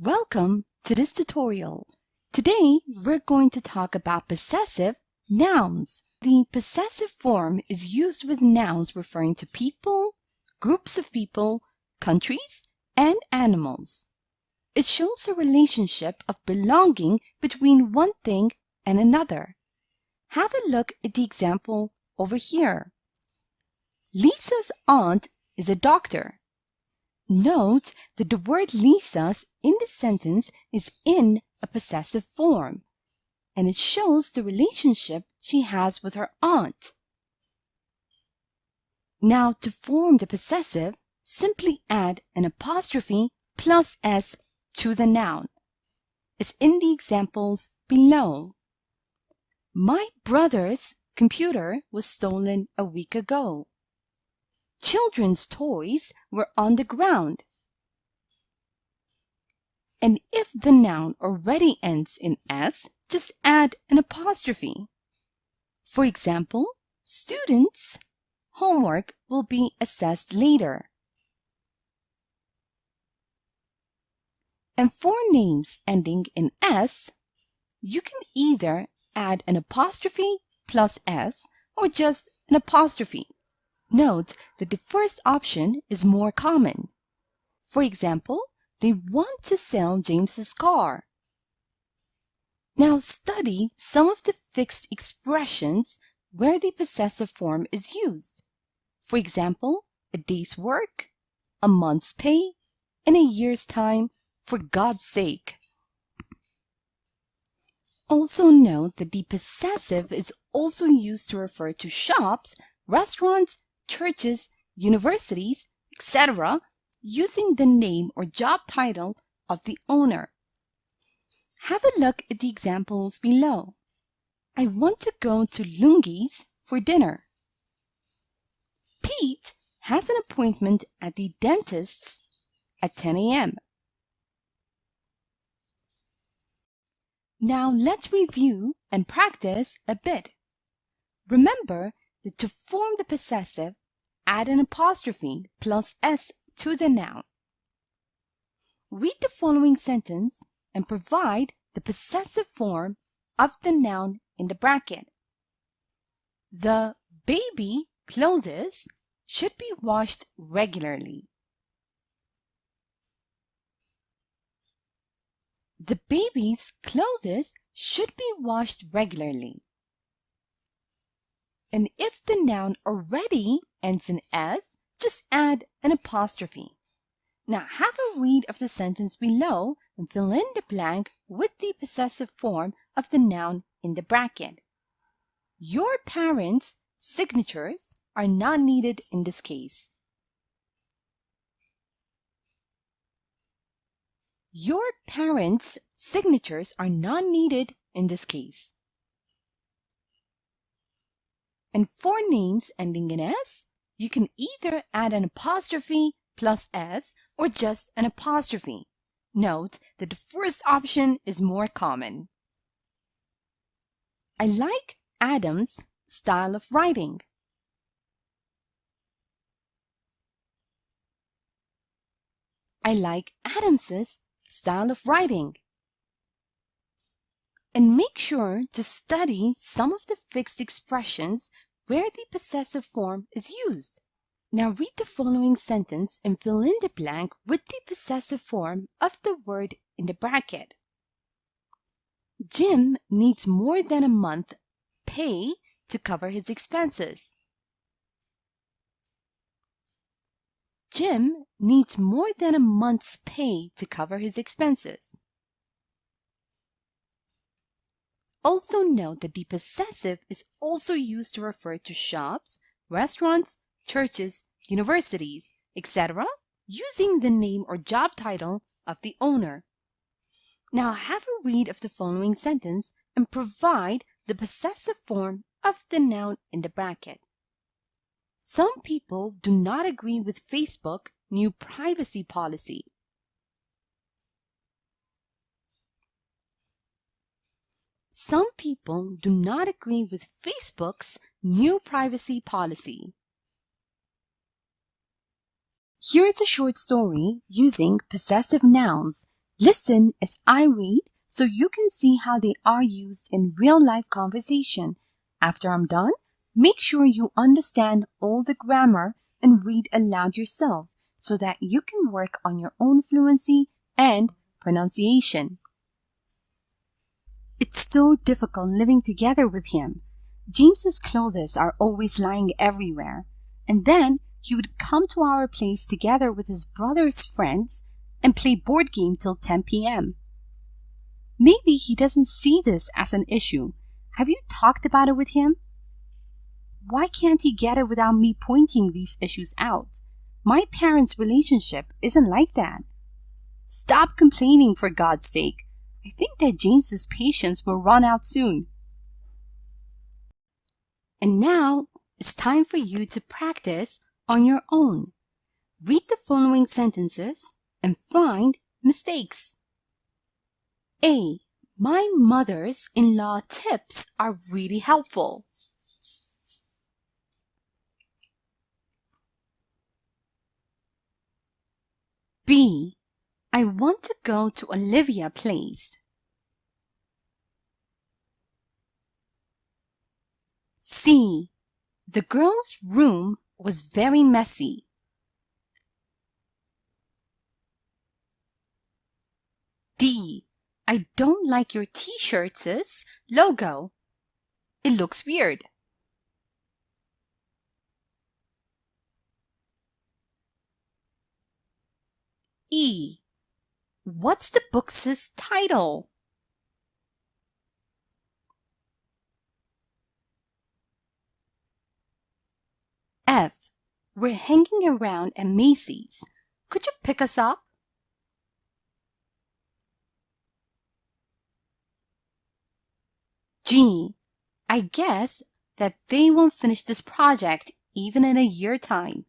Welcome to this tutorial. Today, we're going to talk about possessive nouns. The possessive form is used with nouns referring to people, groups of people, countries, and animals. It shows a relationship of belonging between one thing and another. Have a look at the example over here. Lisa's aunt is a doctor. Note that the word Lisa's in the sentence is in a possessive form, and it shows the relationship she has with her aunt. Now, to form the possessive, simply add an apostrophe plus s to the noun, as in the examples below. My brother's computer was stolen a week ago. Children's toys were on the ground. And if the noun already ends in s, just add an apostrophe. For example, students' homework will be assessed later. And for names ending in s, you can either add an apostrophe plus s or just an apostrophe. Note that the first option is more common. For example, they want to sell James's car. Now study some of the fixed expressions where the possessive form is used. For example, a day's work, a month's pay, and a year's time, for God's sake. Also note that the possessive is also used to refer to shops, restaurants, churches, universities, etc., using the name or job title of the owner. Have a look at the examples below. I want to go to Lungi's for dinner. Pete has an appointment at the dentist's at 10 a.m. Now let's review and practice a bit. Remember that to form the possessive, add an apostrophe plus s to the noun. Read the following sentence and provide the possessive form of the noun in the bracket. The baby clothes should be washed regularly. The baby's clothes should be washed regularly. And if the noun already ends in s, just add an apostrophe. Now have a read of the sentence below and fill in the blank with the possessive form of the noun in the bracket. Your parents' signatures are not needed in this case. Your parents' signatures are not needed in this case. And for names ending in s, you can either add an apostrophe plus s or just an apostrophe. Note that the first option is more common. I like Adam's style of writing. I like Adams's style of writing. And make sure to study some of the fixed expressions where the possessive form is used. Now read the following sentence and fill in the blank with the possessive form of the word in the bracket. Jim needs more than a month's pay to cover his expenses. Jim needs more than a month's pay to cover his expenses. Also note that the possessive is also used to refer to shops, restaurants, churches, universities, etc., using the name or job title of the owner. Now have a read of the following sentence and provide the possessive form of the noun in the bracket. Some people do not agree with Facebook's new privacy policy. Some people do not agree with Facebook's new privacy policy. Here is a short story using possessive nouns Listen as I read so you can see how they are used in real-life conversation. After I'm done, make sure you understand all the grammar and read aloud yourself so that you can work on your own fluency and pronunciation. It's so difficult living together with him. James's clothes are always lying everywhere. And then he would come to our place together with his brother's friends and play board game till 10 p.m. Maybe he doesn't see this as an issue. Have you talked about it with him? Why can't he get it without me pointing these issues out? My parents' relationship isn't like that. Stop complaining, for God's sake. I think that James's patience will run out soon. And now it's time for you to practice on your own. Read the following sentences and find mistakes. A. My mother's-in-law tips are really helpful. B. I want to go to Olivia's place. C. The girls' room was very messy. D. I don't like your t-shirts' logo. It looks weird. E. What's the book's title? F. We're hanging around at Macy's. Could you pick us up? G. I guess that they won't finish this project even in a year's time.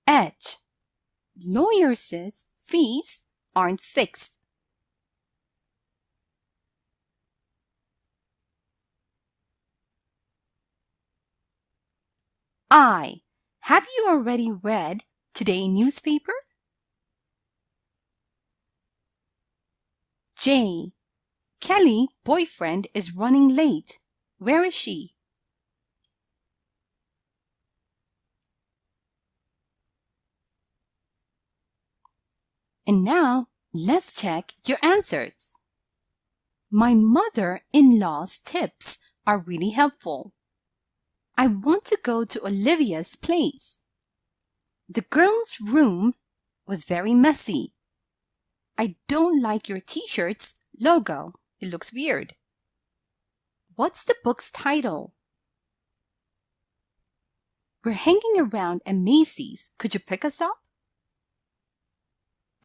H. Lawyers' fees aren't fixed. I. Have you already read today's newspaper? J. Kelly's boyfriend is running late. Where is she? And now, let's check your answers. My mother-in-law's tips are really helpful. I want to go to Olivia's place. The girls' room was very messy. I don't like your t-shirt's logo. It looks weird. What's the book's title? We're hanging around at Macy's. Could you pick us up?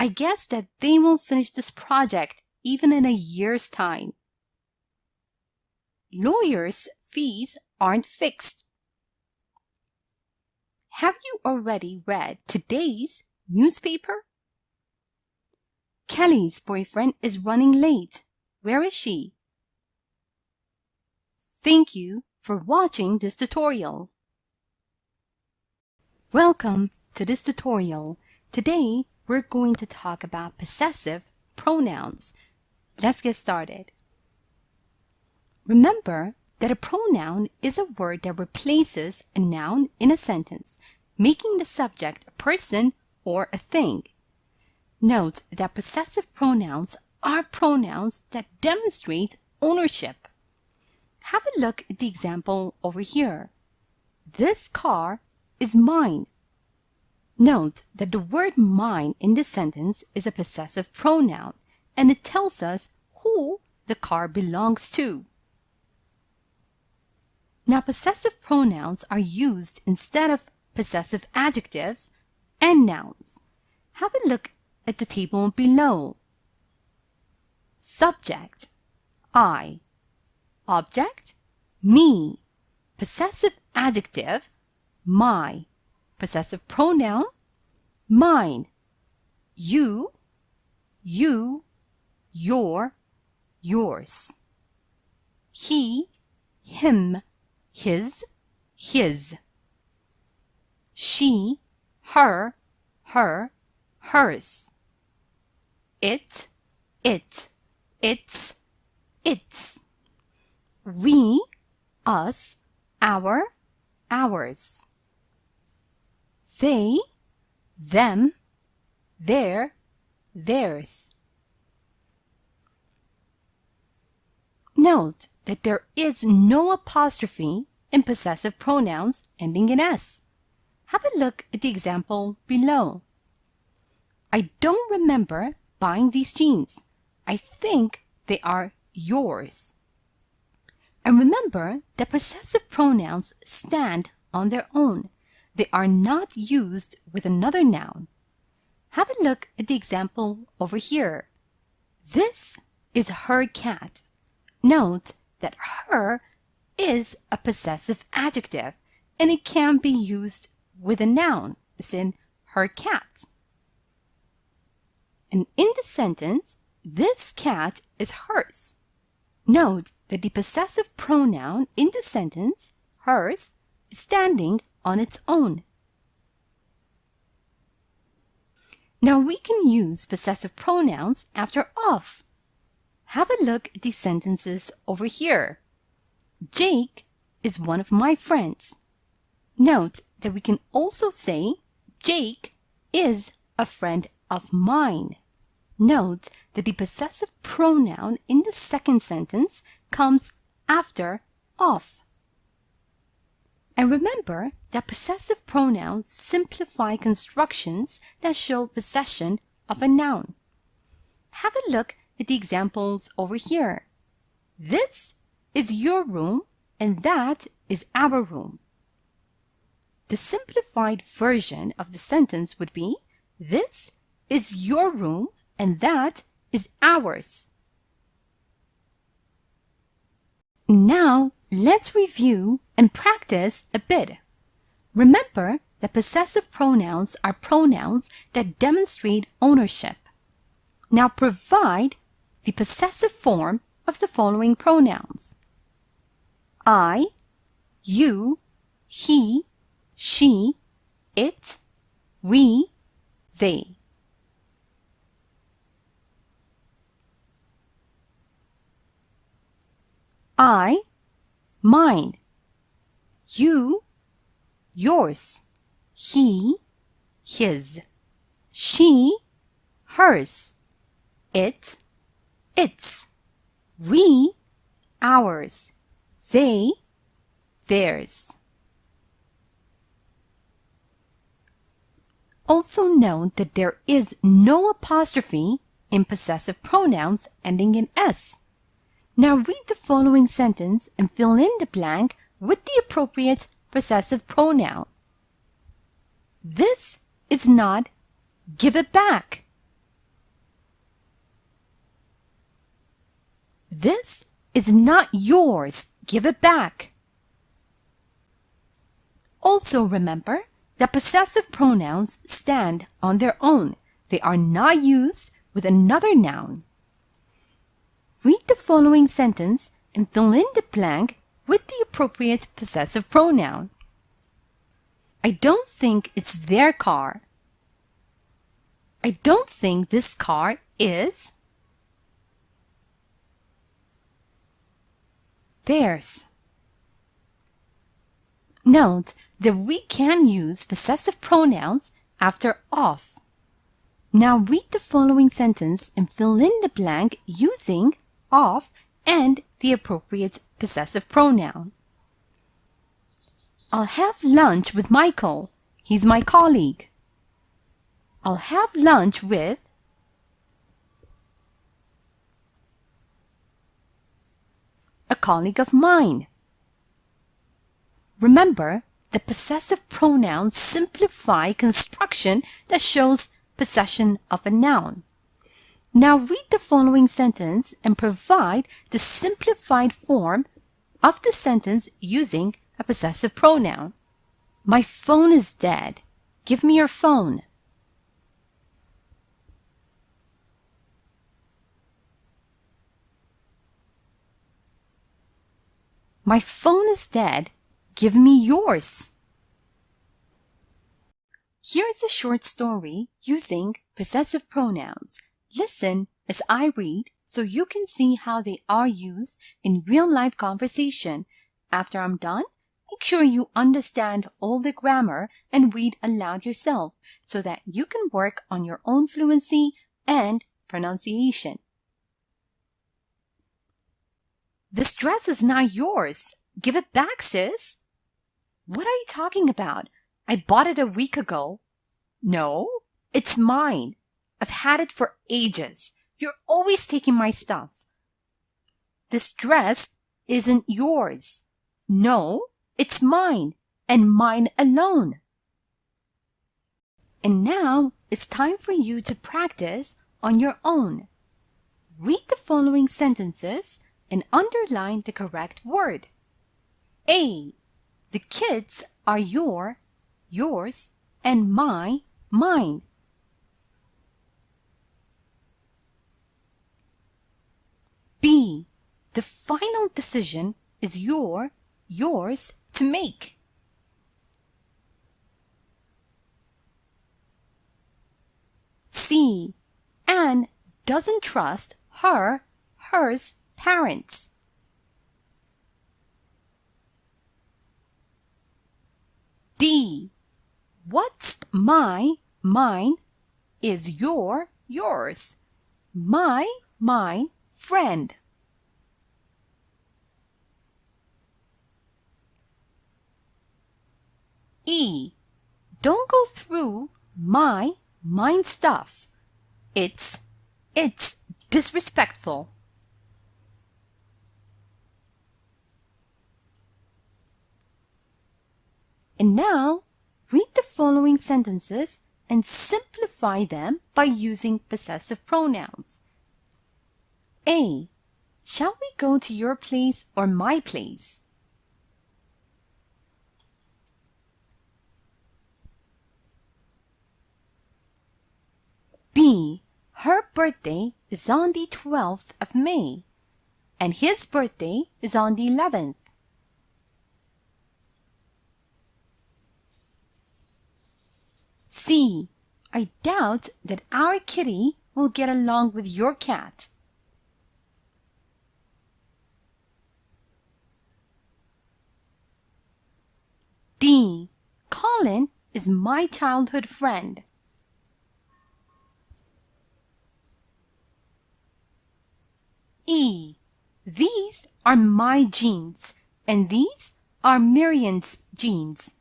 I guess that they won't finish this project even in a year's time. Lawyers' fees aren't fixed. Have you already read today's newspaper? Kelly's boyfriend is running late. Where is she? Thank you for watching this tutorial. Welcome to this tutorial. Today, we're going to talk about possessive pronouns. Let's get started. Remember that a pronoun is a word that replaces a noun in a sentence, making the subject a person or a thing. Note that possessive pronouns are pronouns that demonstrate ownership. Have a look at the example over here. This car is mine. Note that the word mine in this sentence is a possessive pronoun, and it tells us who the car belongs to. Now, possessive pronouns are used instead of possessive adjectives and nouns. Have a look at the table below. Subject, I. Object, me. Possessive adjective, my. Possessive pronoun, mine. You, your, yours. He, him, his. she, her, hers. It, its. We, us, our, ours. They, them, their, theirs. Note that there is no apostrophe in possessive pronouns ending in S. Have a look at the example below. I don't remember buying these jeans. I think they are yours. And remember that possessive pronouns stand on their own. They are not used with another noun. Have a look at the example over here. This is her cat. Note that her is a possessive adjective and it can be used with a noun, as in her cat. And in the sentence, this cat is hers. Note that the possessive pronoun in the sentence, hers, is standing on its own. Now we can use possessive pronouns after of. Have a look at these sentences over here. Jake is one of my friends. Note that we can also say Jake is a friend of mine. Note that the possessive pronoun in the second sentence comes after of. And remember that possessive pronouns simplify constructions that show possession of a noun. Have a look at the examples over here. This is your room and that is our room. The simplified version of the sentence would be, this is your room and that is ours. Now, let's review and practice a bit. Remember that possessive pronouns are pronouns that demonstrate ownership. Now provide the possessive form of the following pronouns. I, you, he, she, it, we, they. I, mine. You, yours. He, his. She, hers. It, its. We, ours. They, theirs. Also note that there is no apostrophe in possessive pronouns ending in S. Now read the following sentence and fill in the blank with the appropriate possessive pronoun. This is not give it back. This is not yours. Give it back. Also remember that possessive pronouns stand on their own. They are not used with another noun. Read the following sentence and fill in the blank with the appropriate possessive pronoun. I don't think it's their car. I don't think this car is theirs. Note that we can use possessive pronouns after of. Now read the following sentence and fill in the blank using of and the appropriate possessive pronoun. I'll have lunch with Michael. He's my colleague. I'll have lunch with a colleague of mine. Remember, the possessive pronouns simplify construction that shows possession of a noun. Now read the following sentence and provide the simplified form of the sentence using a possessive pronoun. My phone is dead. Give me your phone. My phone is dead. Give me yours. Here is a short story using possessive pronouns. Listen as I read so you can see how they are used in real-life conversation. After I'm done, make sure you understand all the grammar and read aloud yourself so that you can work on your own fluency and pronunciation. This dress is not yours. Give it back, sis. What are you talking about? I bought it a week ago. No, it's mine. I've had it for ages. You're always taking my stuff. This dress isn't yours. No, it's mine, and mine alone. And now it's time for you to practice on your own. Read the following sentences and underline the correct word. A. The kids are yours, and mine. B. The final decision is yours to make. C. Anne doesn't trust hers parents. D. What's mine is yours. Mine friend. E. Don't go through mine stuff. It's disrespectful. And now, read the following sentences and simplify them by using possessive pronouns. A. Shall we go to your place or my place? B. Her birthday is on the 12th of May, and his birthday is on the 11th. C. I doubt that our kitty will get along with your cat. D. Colin is my childhood friend. E. These are my jeans, and these are Miriam's jeans.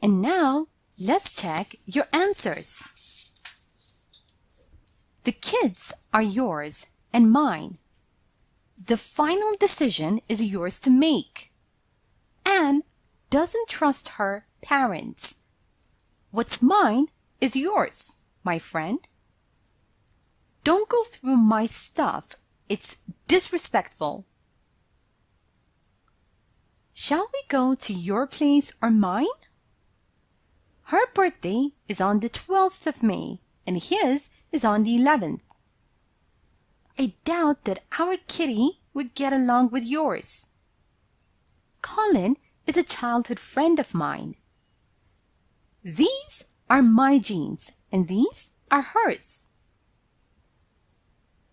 And now, let's check your answers. The kids are yours and mine. The final decision is yours to make. Anne doesn't trust her parents. What's mine is yours, my friend. Don't go through my stuff. It's disrespectful. Shall we go to your place or mine? Her birthday is on the 12th of May, and his is on the 11th. I doubt that our kitty would get along with yours. Colin is a childhood friend of mine. These are my jeans, and these are hers.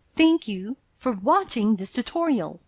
Thank you for watching this tutorial.